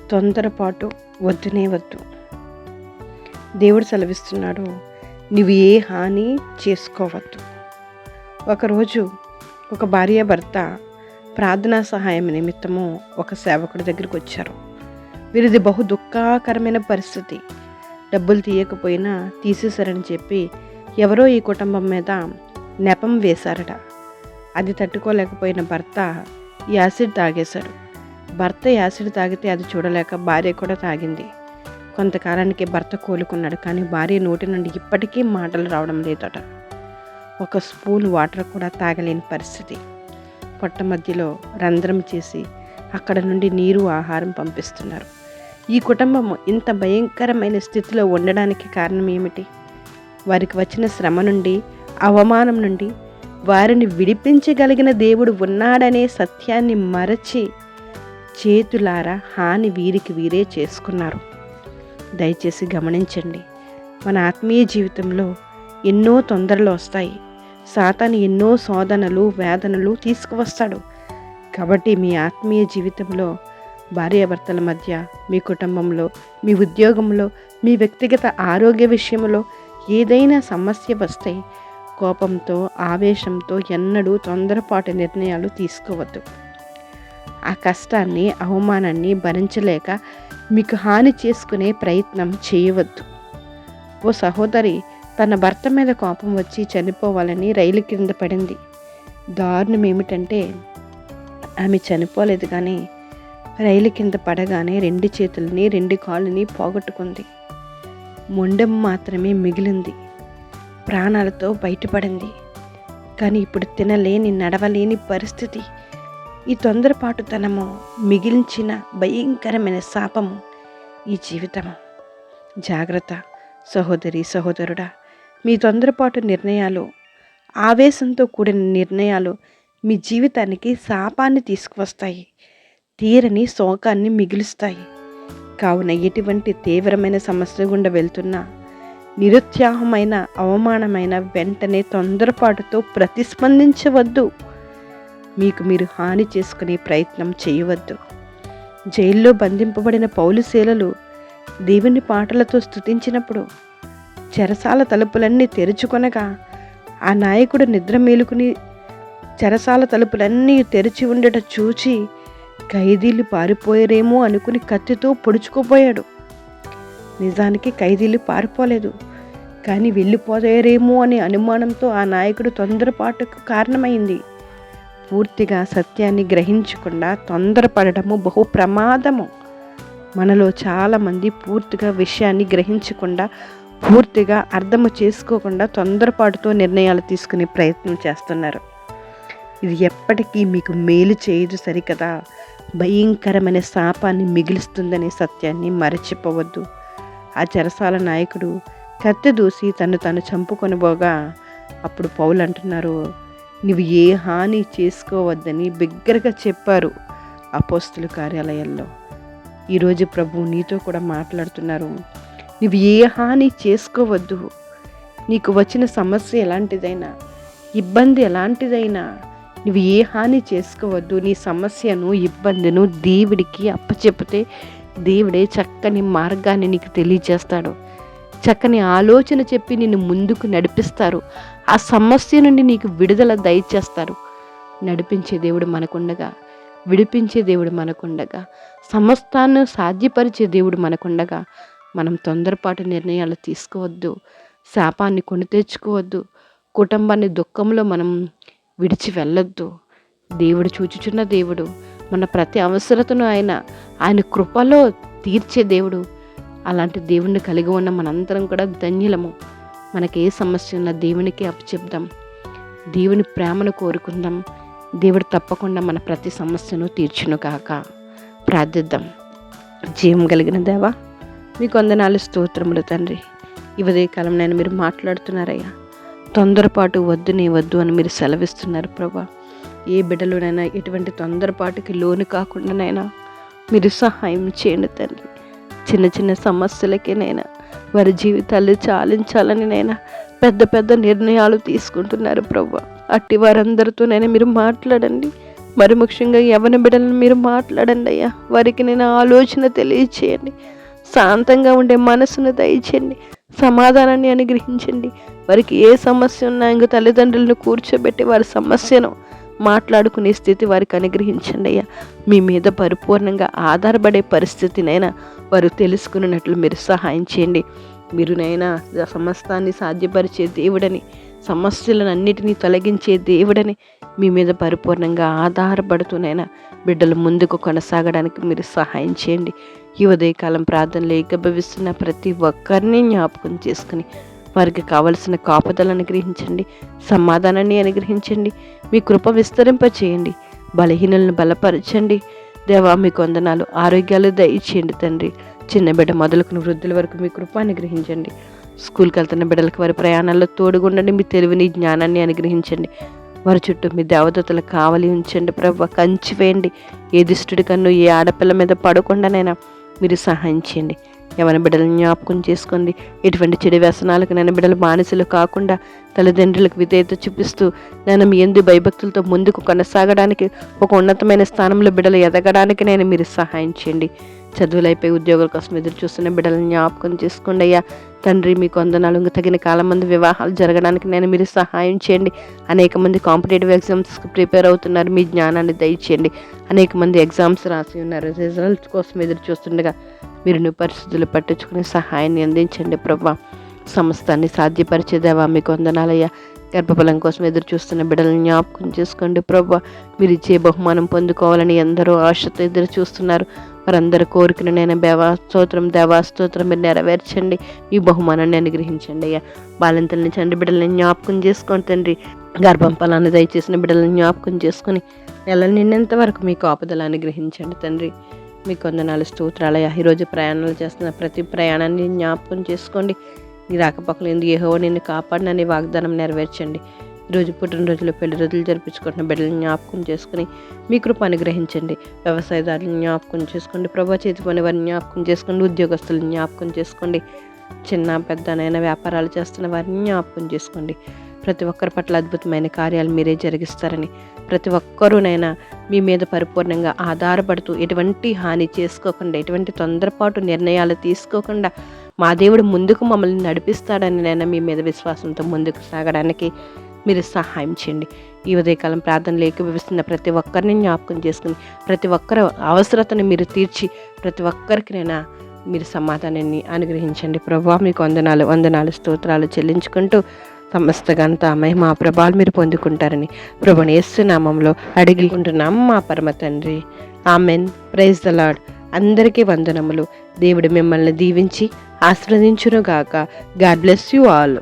తొందరపాటు వద్దునే వద్దు. దేవుడు సెలవిస్తున్నాడు, నువ్వు ఏ హాని చేసుకోవద్దు. ఒకరోజు ఒక భార్యాభర్త ప్రార్థనా సహాయం నిమిత్తము ఒక సేవకుడి దగ్గరికి వచ్చారు. వీరిది బహు దుఃఖకరమైన పరిస్థితి. డబ్బులు తీయకపోయినా తీసేశారని చెప్పి ఎవరో ఈ కుటుంబం మీద నెపం వేశారట. అది తట్టుకోలేకపోయిన భర్త యాసిడ్ తాగేశాడు. భర్త యాసిడ్ తాగితే అది చూడలేక భార్య కూడా తాగింది. కొంతకాలానికి భర్త కోలుకున్నాడు. కానీ భార్య నోటి నుండి ఇప్పటికీ మాటలు రావడం లేదట. ఒక స్పూన్ వాటర్ కూడా తాగలేని పరిస్థితి. పొట్ట మధ్యలో రంధ్రం చేసి అక్కడ నుండి నీరు ఆహారం పంపిస్తున్నారు. ఈ కుటుంబం ఇంత భయంకరమైన స్థితిలో ఉండడానికి కారణం ఏమిటి? వారికి వచ్చిన శ్రమ నుండి, అవమానం నుండి వారిని విడిపించగలిగిన దేవుడు ఉన్నాడనే సత్యాన్ని మరచి చేతులారా హాని వీరికి వీరే చేసుకున్నారు. దయచేసి గమనించండి, మన ఆత్మీయ జీవితంలో ఎన్నో తొందరలు వస్తాయి. సాతాను ఎన్నో శోధనలు, వేదనలు తీసుకువస్తాడు. కాబట్టి మీ ఆత్మీయ జీవితంలో, భార్యాభర్తల మధ్య, మీ కుటుంబంలో, మీ ఉద్యోగంలో, మీ వ్యక్తిగత ఆరోగ్య విషయంలో ఏదైనా సమస్య వస్తే కోపంతో, ఆవేశంతో ఎన్నడూ తొందరపాటు నిర్ణయాలు తీసుకోవద్దు. ఆ కష్టాన్ని, అవమానాన్ని భరించలేక మీకు హాని చేసుకునే ప్రయత్నం చేయవద్దు. ఓ సహోదరి తన భర్త మీద కోపం వచ్చి చనిపోవాలని రైలు కింద పడింది. దారుణం ఏమిటంటే ఆమె చనిపోలేదు, కానీ రైలు కింద పడగానే 2 చేతులని 2 కాళ్ళని పోగొట్టుకుంది. మొండెం మాత్రమే మిగిలింది. ప్రాణాలతో బయటపడింది. కానీ ఇప్పుడు తినలేని, నడవలేని పరిస్థితి. ఈ తొందరపాటుతనము మిగిల్చిన భయంకరమైన శాపము ఈ జీవితము. జాగ్రత్త సహోదరి, సహోదరుడా. మీ తొందరపాటు నిర్ణయాలు, ఆవేశంతో కూడిన నిర్ణయాలు మీ జీవితానికి శాపాన్ని తీసుకువస్తాయి, తీరని శోకాన్ని మిగులుస్తాయి. కావున ఎటువంటి తీవ్రమైన సమస్య గుండా వెళ్తున్నా, నిరుత్సాహమైన, అవమానమైన వెంటనే తొందరపాటుతో ప్రతిస్పందించవద్దు. మీకు మీరు హాని చేసుకునే ప్రయత్నం చేయవద్దు. జైల్లో బంధింపబడిన పౌలు శీలలు దేవుని పాటలతో స్తుతించినప్పుడు చెరసాల తలుపులన్నీ తెరుచుకొనగా ఆ నాయకుడు నిద్ర మేలుకుని చెరసాల తలుపులన్నీ తెరిచి ఉండట చూచి ఖైదీలు పారిపోయారేమో అనుకుని కత్తితో పొడుచుకుపోయాడు. నిజానికి ఖైదీలు పారిపోలేదు, కానీ వెళ్ళిపోయారేమో అనే అనుమానంతో ఆ నాయకుడు తొందరపాటుకు కారణమైంది. పూర్తిగా సత్యాన్ని గ్రహించకుండా తొందరపడటము బహు ప్రమాదము. మనలో చాలామంది పూర్తిగా విషయాన్ని గ్రహించకుండా, పూర్తిగా అర్థము చేసుకోకుండా తొందరపాటుతో నిర్ణయాలు తీసుకునే ప్రయత్నం చేస్తున్నారు. ఇది ఎప్పటికీ మీకు మేలు చేయదు సరికదా, భయంకరమైన శాపాన్ని మిగులుస్తుందనే సత్యాన్ని మరచిపోవద్దు. ఆ చెరసాల నాయకుడు కత్తి దూసి తను చంపుకొనబోగా అప్పుడు పౌలు అంటున్నారు, నువ్వు ఏ హాని చేసుకోవద్దని బిగ్గరగా చెప్పారు అపోస్తుల కార్యాలయాల్లో. ఈరోజు ప్రభు నీతో కూడా మాట్లాడుతున్నారు. నువ్వు ఏ హాని చేసుకోవద్దు. నీకు వచ్చిన సమస్య ఎలాంటిదైనా, ఇబ్బంది ఎలాంటిదైనా నువ్వు ఏ హాని చేసుకోవద్దు. నీ సమస్యను, ఇబ్బందిను దేవుడికి అప్పచెప్పితే దేవుడే చక్కని మార్గాన్ని నీకు తెలియజేస్తాడు. చక్కని ఆలోచన చెప్పి నిన్ను ముందుకు నడిపిస్తారు. ఆ సమస్య నుండి నీకు విడుదల దయచేస్తారు. నడిపించే దేవుడు మనకుండగా, విడిపించే దేవుడు మనకుండగా, సమస్తాన్ని సాధ్యపరిచే దేవుడు మనకుండగా మనం తొందరపాటు నిర్ణయాలు తీసుకోవద్దు. శాపాన్ని కొని తెచ్చుకోవద్దు. కుటుంబాన్ని దుఃఖంలో మనం విడిచి వెళ్ళొద్దు. దేవుడు చూచుచున్న దేవుడు. మన ప్రతి అవసరతను ఆయన కృపలో తీర్చే దేవుడు. అలాంటి దేవుణ్ణి కలిగి ఉన్న మనందరం కూడా ధన్యులము. మనకి ఏ సమస్య ఉన్నా దేవునికి అప్పచెప్దాం. దేవుని ప్రేమను కోరుకుందాం. దేవుడు తప్పకుండా మన ప్రతి సమస్యను తీర్చును కాక. ప్రార్థిద్దాం. జీవం కలిగిన దేవా, మీకు వందనాలు, స్తోత్రములు తండ్రి. ఈ ఉదయకాలం నేను మీరు మాట్లాడుతున్నారయ్యా. తొందరపాటు వద్దునే వద్దు అని మీరు సెలవిస్తున్నారు ప్రభా. ఏ బిడ్డలోనైనా ఎటువంటి తొందరపాటుకి లోను కాకుండానైనా మీరు సహాయం చేయండి తండ్రి. చిన్న చిన్న సమస్యలకేనైనా వారి జీవితాలు చాలించాలని నైనా పెద్ద పెద్ద నిర్ణయాలు తీసుకుంటున్నారు ప్రభా. అట్టి వారందరితోనైనా మీరు మాట్లాడండి. మరి ముఖ్యంగా యవ్వన బిడ్డలను మీరు మాట్లాడండి అయ్యా. వారికి నేను ఆలోచన తెలియచేయండి. శాంతంగా ఉండే మనసును దయచేయండి. సమాధానాన్ని అనుగ్రహించండి. వారికి ఏ సమస్య ఉన్నా ఇంక తల్లిదండ్రులను కూర్చోబెట్టి వారి సమస్యను మాట్లాడుకునే స్థితి వారికి అనుగ్రహించండి అయ్యా. మీ మీద పరిపూర్ణంగా ఆధారపడే పరిస్థితినైనా వారు తెలుసుకున్నట్లు మీరు సహాయం చేయండి. మీరునైనా సమస్తాన్ని సాధ్యపరిచే దేవుడని, సమస్యలను అన్నిటినీ తొలగించే దేవుడని మీ మీద పరిపూర్ణంగా ఆధారపడుతూనైనా బిడ్డలు ముందుకు కొనసాగడానికి మీరు సహాయం చేయండి. ఈ ఉదయకాలం ప్రార్థనలు ఏకీభవిస్తున్న ప్రతి ఒక్కరిని జ్ఞాపకం చేసుకుని వారికి కావలసిన కాపుదలను అనుగ్రహించండి, సమాధానాన్ని అనుగ్రహించండి, మీ కృప విస్తరింపచేయండి, బలహీనులను బలపరచండి. దేవా మీకు వందనాలు. ఆరోగ్యాలు దయచేయండి తండ్రి. చిన్న బిడ్డ మొదలుకుని వృద్ధుల వరకు మీ కృప అనుగ్రహించండి. స్కూల్కి వెళ్తున్న బిడ్డలకు వారి ప్రయాణాల్లో తోడుగుండండి. మీ తెలివిని జ్ఞానాన్ని అనుగ్రహించండి. వారి చుట్టూ మీ దేవదూతలు కావలి ఉంచండి ప్రభువా. కంచి వేయండి. ఏ దుష్టుడి కన్ను ఏ ఆడపిల్ల మీద పడకుండానైనా మీరు సహాయం చేయండి. యవ్వన బిడ్డలను జ్ఞాపకం చేసుకోండి. ఎటువంటి చెడు వ్యసనాలకు నేను బిడ్డలు బానిసలు కాకుండా తల్లిదండ్రులకు విధేయత చూపిస్తూ నేను మీ యందు భయభక్తులతో ముందుకు కొనసాగడానికి, ఒక ఉన్నతమైన స్థానంలో బిడ్డలు ఎదగడానికి నేను మీరు సహాయం చేయండి. చదువులైపోయి ఉద్యోగాల కోసం ఎదురు చూస్తున్న బిడ్డలను జ్ఞాపకం చేసుకోండి అయ్యా. తండ్రి మీకు వందనాలు. ఇంకా తగిన కాలం మంది వివాహాలు జరగడానికి నేను మీరు సహాయం చేయండి. అనేక మంది కాంపిటేటివ్ ఎగ్జామ్స్కి ప్రిపేర్ అవుతున్నారు. మీ జ్ఞానాన్ని దయచేయండి. అనేక మంది ఎగ్జామ్స్ రాసి ఉన్నారు. రిజల్ట్స్ కోసం ఎదురు చూస్తుండగా మీరు పరిస్థితులు పట్టించుకునే సహాయాన్ని అందించండి ప్రభా. సమస్తాన్ని సాధ్యపరిచేదేవా మీకు వందనాలయ్యా. గర్భఫలం కోసం ఎదురు చూస్తున్న బిడ్డలను జ్ఞాపకం చేసుకోండి ప్రభా. మీరు ఇచ్చే బహుమానం పొందుకోవాలని ఎందరో ఆశతో ఎదురు చూస్తున్నారు. వారందరి కోరికను నేను దేవాస్తోత్రం మీరు నెరవేర్చండి. ఈ బహుమానాన్ని అనుగ్రహించండి అయ్యా. బాలింతల్ని చండి బిడ్డలని జ్ఞాపకం చేసుకోండి తండ్రి. గర్భం ఫలాన్ని దయచేసిన బిడ్డలను జ్ఞాపకం చేసుకుని నెలలు నిన్నంత వరకు మీకు ఆపదలు అనుగ్రహించండి తండ్రి. మీకు వందనాలు, స్తోత్రాలయ్యా. ఈరోజు ప్రయాణాలు చేస్తున్న ప్రతి ప్రయాణాన్ని జ్ఞాపకం చేసుకోండి. నీ రాకపోకలు ఎందుకు యెహోవా నిన్ను కాపాడినని వాగ్దానం నెరవేర్చండి. ఈరోజు పుట్టినరోజులు, పెళ్లి రోజులు జరిపించుకుంటున్న బిడ్డలను జ్ఞాపకం చేసుకుని మీ కృప అనుగ్రహించండి. వ్యవసాయదారులను జ్ఞాపకం చేసుకోండి ప్రభా. చేతి పని వారిని జ్ఞాపకం చేసుకోండి. ఉద్యోగస్తులను జ్ఞాపకం చేసుకోండి. చిన్న పెద్దనైనా వ్యాపారాలు చేస్తున్న వారిని జ్ఞాపకం చేసుకోండి. ప్రతి ఒక్కరి పట్ల అద్భుతమైన కార్యాలు మీరే జరిగిస్తారని, ప్రతి ఒక్కరూనైనా మీ మీద పరిపూర్ణంగా ఆధారపడుతూ ఎటువంటి హాని చేసుకోకుండా, ఎటువంటి తొందరపాటు నిర్ణయాలు తీసుకోకుండా మా దేవుడు ముందుకు మమ్మల్ని నడిపిస్తాడని నేను మీ మీద విశ్వాసంతో ముందుకు సాగడానికి మీరు సహాయం చేయండి. ఈ ఉదయకాలం ప్రార్థనలు ఏకీభవిస్తున్న ప్రతి ఒక్కరిని జ్ఞాపకం చేసుకుని ప్రతి ఒక్కరి అవసరతను మీరు తీర్చి ప్రతి ఒక్కరికినైనా మీరు సమాధానాన్ని అనుగ్రహించండి ప్రభువా. మీకు వందనాలు స్తోత్రాలు చెల్లించుకుంటూ సమస్త ఘనత మహిమ ప్రభావాలు మీరు పొందుకుంటారని ప్రభుని యేసు నామములో అడిగికుంటున్నాం మా పరమ తండ్రి. ఆమెన్. Praise the Lord. అందరికీ వందనములు. దేవుడు మిమ్మల్ని దీవించి ఆశీర్వదించును గాక. God bless you all.